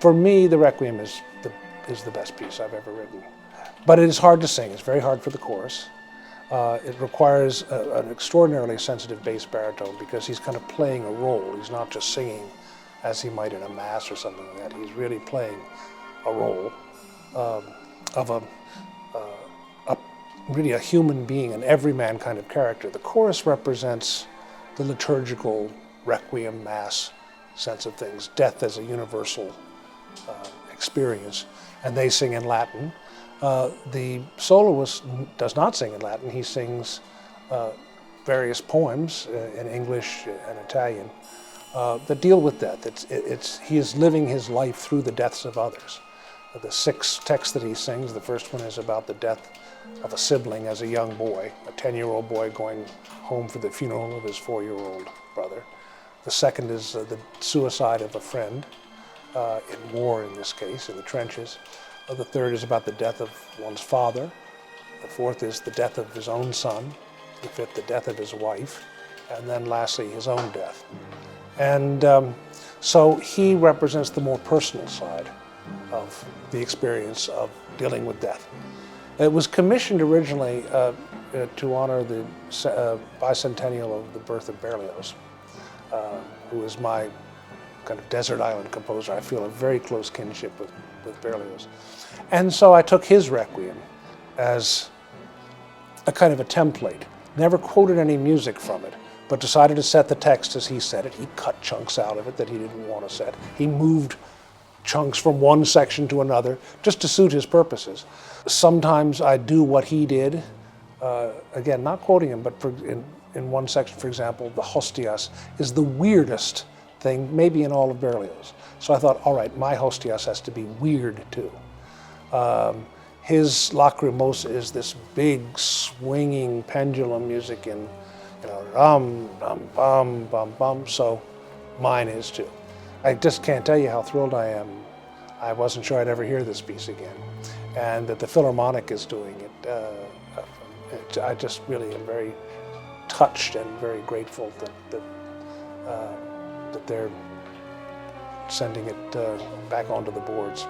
For me, the Requiem is the best piece I've ever written. But it is hard to sing. It's very hard for the chorus. It requires an extraordinarily sensitive bass baritone because he's kind of playing a role. He's not just singing as he might in a mass or something like that. He's really playing a role of really a human being, an everyman kind of character. The chorus represents the liturgical Requiem mass sense of things, death as a universal experience, and they sing in Latin. The soloist does not sing in Latin. He sings various poems in English and Italian that deal with death. He is living his life through the deaths of others. The 6 texts that he sings, the first one is about the death of a sibling as a young boy, a 10-year-old boy going home for the funeral of his 4-year-old brother. The second is the suicide of a friend, in war in this case, in the trenches. The third is about the death of one's father. The fourth is the death of his own son. The fifth, the death of his wife. And then lastly, his own death. And so he represents the more personal side of the experience of dealing with death. It was commissioned originally to honor the bicentennial of the birth of Berlioz, who is my kind of desert island composer. I feel a very close kinship with Berlioz. And so I took his Requiem as a kind of a template. Never quoted any music from it, but decided to set the text as he said it. He cut chunks out of it that he didn't want to set. He moved chunks from one section to another just to suit his purposes. Sometimes I do what he did, again, not quoting him, but in one section, for example, the Hostias is the weirdest thing, maybe in all of Berlioz. So I thought, all right, my Hostias has to be weird too. His Lacrimosa is this big swinging pendulum music in, rum, bum, bum, bum, bum, so mine is too. I just can't tell you how thrilled I am. I wasn't sure I'd ever hear this piece again. And that the Philharmonic is doing it. I just really am very touched and very grateful that they're sending it back onto the boards.